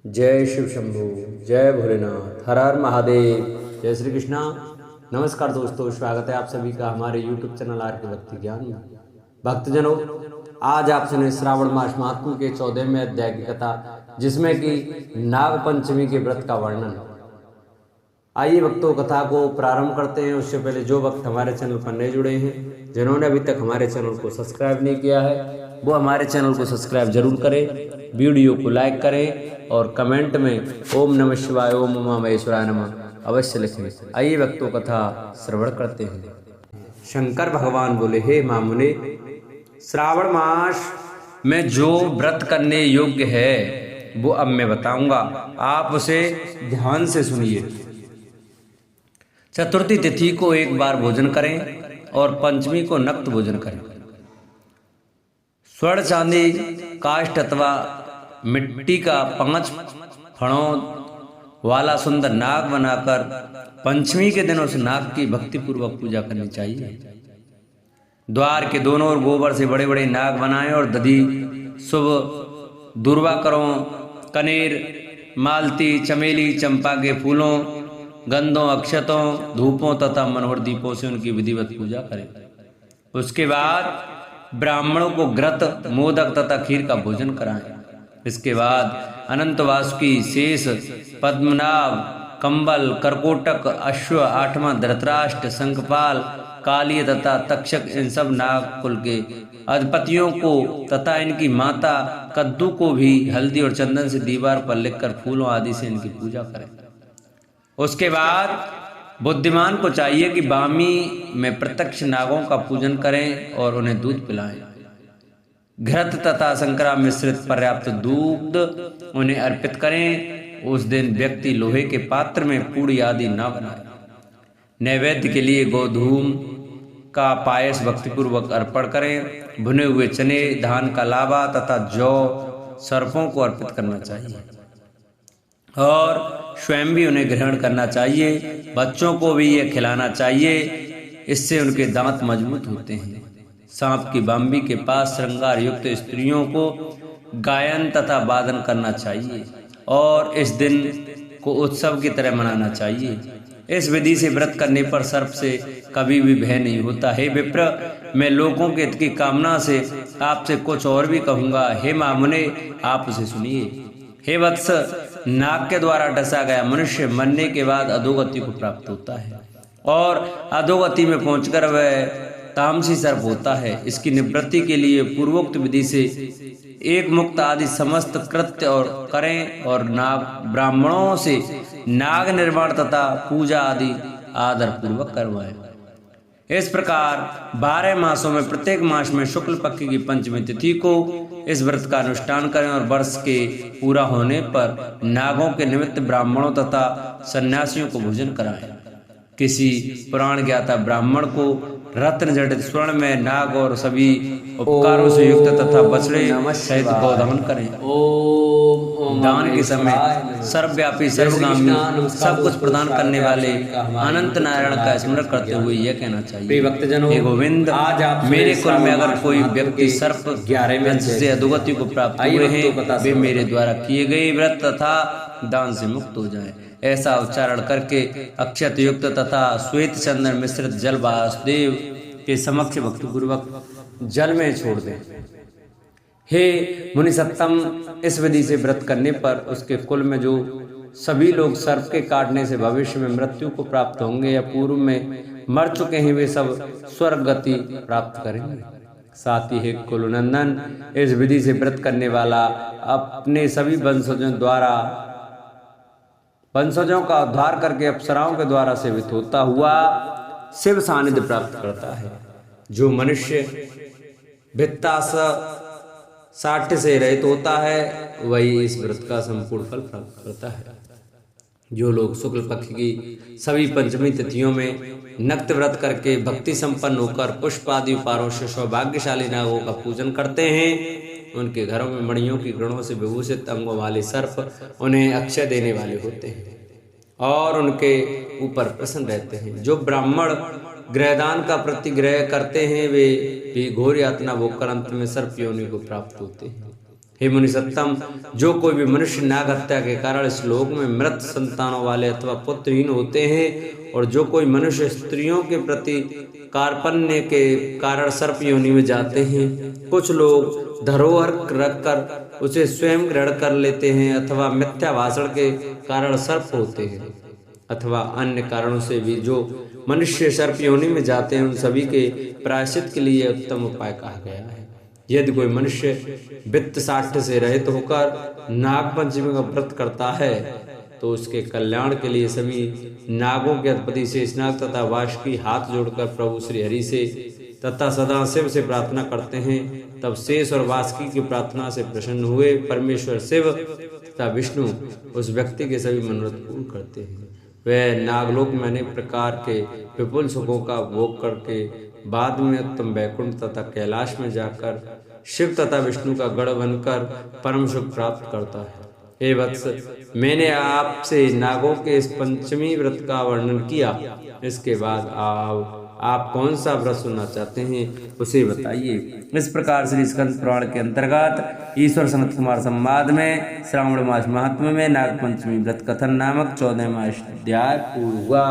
जय शिव शंभु, जय भोलेनाथ, हर हर महादेव, जय श्री कृष्णा। नमस्कार दोस्तों, स्वागत है आप सभी का हमारे YouTube चैनल आर के भक्ति ज्ञान में। भक्तजनों, आज आप सुने श्रावण मास महात्म्य के 14वें अध्याय की कथा, जिसमें कि नाग पंचमी के व्रत का वर्णन। आइए भक्तों, कथा को प्रारंभ करते हैं। उससे पहले जो भक्त हमारे चैनल पर नए जुड़े हैं, जिन्होंने अभी तक हमारे चैनल को सब्सक्राइब नहीं किया है, वो हमारे चैनल को सब्सक्राइब जरूर करें, वीडियो को लाइक करें और कमेंट में ओम नमः शिवाय, ओम उमा महेश्वराय नमः अवश्य लिखें। आइए भक्तों, कथा श्रवण करते हैं। शंकर भगवान बोले, हे मामुने, श्रावण मास में जो व्रत करने योग्य है वो अब मैं बताऊंगा, आप उसे ध्यान से सुनिए। चतुर्थी तिथि को एक बार भोजन करें और पंचमी को नक्त भोजन करें। स्वर्ण चांदी काष्ठ अथवा मिट्टी का 5 फणों वाला सुंदर नाग बनाकर पंचमी के दिन उस नाग की भक्ति पूर्वक पूजा करनी चाहिए। द्वार के दोनों ओर गोबर से बड़े बड़े नाग बनाएं और दधि, शुभ, दुर्वाकरों, कनेर, मालती, चमेली, चंपा के फूलों, गंधों, अक्षतों, धूपों तथा मनोहर दीपों से उनकी विधिवत पूजा करें। उसके बाद ब्राह्मणों को घृत, मोदक तथा खीर का भोजन कराएं। इसके बाद अनंत वासुकी, शेष, पद्मनाभ, कंबल, करकोटक, अश्व, आठवां धृतराष्ट्र, शंखपाल, कालिय तथा तक्षक, इन सब नाग कुल के अधिपतियों को तथा इनकी माता कद्दू को भी हल्दी और चंदन से दीवार पर लिखकर फूलों आदि से इनकी पूजा करें। उसके बाद बुद्धिमान को चाहिए कि बामी में प्रत्यक्ष नागों का पूजन करें और उन्हें दूध पिलाएं। घृत तथा संकरा मिश्रित पर्याप्त दूध उन्हें अर्पित करें। उस दिन व्यक्ति लोहे के पात्र में पूड़ी आदि न बनाए। नैवेद्य के लिए गोधूम का पायस भक्तिपूर्वक अर्पण करें। भुने हुए चने, धान का लावा तथा जौ, सर्पों को अर्पित करना चाहिए और स्वयं भी उन्हें ग्रहण करना चाहिए। बच्चों को भी यह खिलाना चाहिए, इससे उनके दांत मजबूत होते हैं। सांप की बाम्बी के पास श्रृंगार युक्त स्त्रियों को गायन तथा वादन करना चाहिए और इस दिन को उत्सव की तरह मनाना चाहिए। इस विधि से व्रत करने पर सर्प से कभी भी भय नहीं होता। हे विप्र, मैं लोगों के हित की कामना से आपसे कुछ और भी कहूंगा। हे मामुने, आप उसे सुनिए। हे वत्स, नाग के द्वारा डसा गया मनुष्य मरने के बाद अधोगति को प्राप्त होता है और अधोगति में पहुंचकर वह तामसी सर्प होता है। इसकी निवृत्ति के लिए पूर्वोक्त विधि से एक मुक्त आदि समस्त कृत्य और करें और नाग ब्राह्मणों से नाग निर्माण तथा पूजा आदि आदर पूर्वक करवाएं। इस प्रकार 12 मासों में प्रत्येक मास में शुक्ल पक्ष की पंचमी तिथि को इस व्रत का अनुष्ठान करें और वर्ष के पूरा होने पर नागों के निमित्त ब्राह्मणों तथा सन्यासियों को भोजन कराएं। किसी पुराण ज्ञाता ब्राह्मण को रत्न जड़ित स्वर्ण में नाग और सभी उपकारों से युक्त तथा बछड़े सहित गौदान करें। दान के समय सर्वव्यापी, सर्वगामी, सब कुछ प्रदान करने वाले अनंत नारायण का स्मरण करते हुए यह कहना चाहिए, हे गोविंद, मेरे कुल में अगर कोई व्यक्ति सर्प 11 से अधोगति को प्राप्त हुए हैं, वे मेरे द्वारा किए गए व्रत तथा दान से मुक्त हो जाएं। ऐसा उच्चारण करके अक्षत युक्त तथा श्वेत चंदन मिश्रित जल वासुदेव के समक्ष भक्तिपूर्वक जल में छोड़ दें। हे मुनिसत्तम, इस विधि से व्रत करने पर उसके कुल में जो सभी लोग सर्प के काटने से भविष्य में मृत्यु को प्राप्त होंगे या पूर्व में मर चुके हैं, वे सब स्वर्ग गति प्राप्त करेंगे। साथ ही हे कुलनंदन, इस विधि से व्रत करने वाला अपने सभी वंशजों का उद्धार करके अप्सराओं के द्वारा सेवित होता हुआ शिव सानिध्य प्राप्त करता है। जो मनुष्य भित्ता साठ्य से रहित होता है, वही इस व्रत का संपूर्ण फल प्राप्त करता है। जो लोग शुक्ल पक्ष की सभी पंचमी तिथियों में नक्त व्रत करके भक्ति संपन्न होकर पुष्प आदि उपहारों से सौभाग्यशाली नागों का पूजन करते हैं, उनके घरों में मणियों की गणों से विभूषित अंगों वाले सर्प उन्हें अक्षय देने वाले होते हैं और उनके ऊपर प्रसन्न रहते हैं। जो ब्राह्मण ग्रहदान का प्रतिग्रह करते हैं, वे भी घोर यातना भोगकर अंत में सर्प योनि को प्राप्त होते हैं। हे मुनिसत्तम, जो कोई भी मनुष्य नाग हत्या के कारण इस लोक में मृत संतानों वाले अथवा पुत्रहीन होते हैं, और जो कोई मनुष्य स्त्रियों के प्रति कार्पण्य के कारण सर्प योनि में जाते हैं, कुछ लोग धरोहर रखकर उसे स्वयं ग्रहण कर लेते हैं, अथवा मिथ्या भाषण के कारण सर्प होते हैं, अथवा अन्य कारणों से भी जो मनुष्य सर्प योनि में जाते हैं, उन सभी के प्रायश्चित के लिए उत्तम उपाय कहा गया है। यदि कोई मनुष्य वित्त साठ्य से रहित होकर नागपंचमी का व्रत करता है, तो उसके कल्याण के लिए सभी नागों के अधिपति शेषनाग तथा वासुकी हाथ जोड़कर प्रभु श्री हरि से तथा सदा शिव से प्रार्थना करते हैं। तब शेष और वासुकी की प्रार्थना से प्रसन्न हुए परमेश्वर शिव तथा विष्णु उस व्यक्ति के सभी मनोरथ पूर्ण करते हैं। वह नागलोक में अनेक प्रकार के विपुल सुखों का भोग करके बाद में उत्तम वैकुंठ तथा कैलाश में जाकर शिव तथा विष्णु का गढ़ बनकर परम सुख प्राप्त करता है। हे वत्स, मैंने आपसे नागों के इस पंचमी व्रत का वर्णन किया। इसके बाद आप कौन सा व्रत सुनना चाहते हैं उसे बताइए। इस प्रकार श्री स्कंद पुराण के अंतर्गत ईश्वर सनत कुमार संवाद में श्रावण मास महात्म्य में नागपंचमी व्रत कथन नामक 14वां अध्याय पूर्ण हुआ।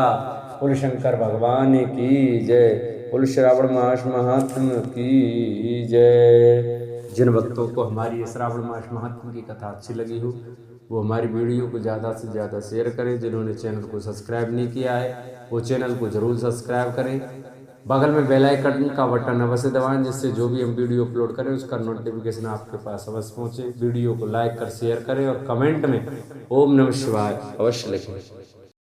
बोल शंकर भगवान की जय। बोल श्रावण मास महात्म्य की जय। जिन भक्तों को हमारी ये श्रावण मास महात्म्य की कथा अच्छी लगी हो, वो हमारी वीडियो को ज़्यादा से ज़्यादा शेयर करें। जिन्होंने चैनल को सब्सक्राइब नहीं किया है, वो चैनल को जरूर सब्सक्राइब करें। बगल में बेल आइकन का बटन अवश्य दबाएं, जिससे जो भी हम वीडियो अपलोड करें उसका नोटिफिकेशन आपके पास अवश्य पहुंचे। वीडियो को लाइक कर शेयर करें और कमेंट में ओम नमः शिवाय अवश्य लिखें।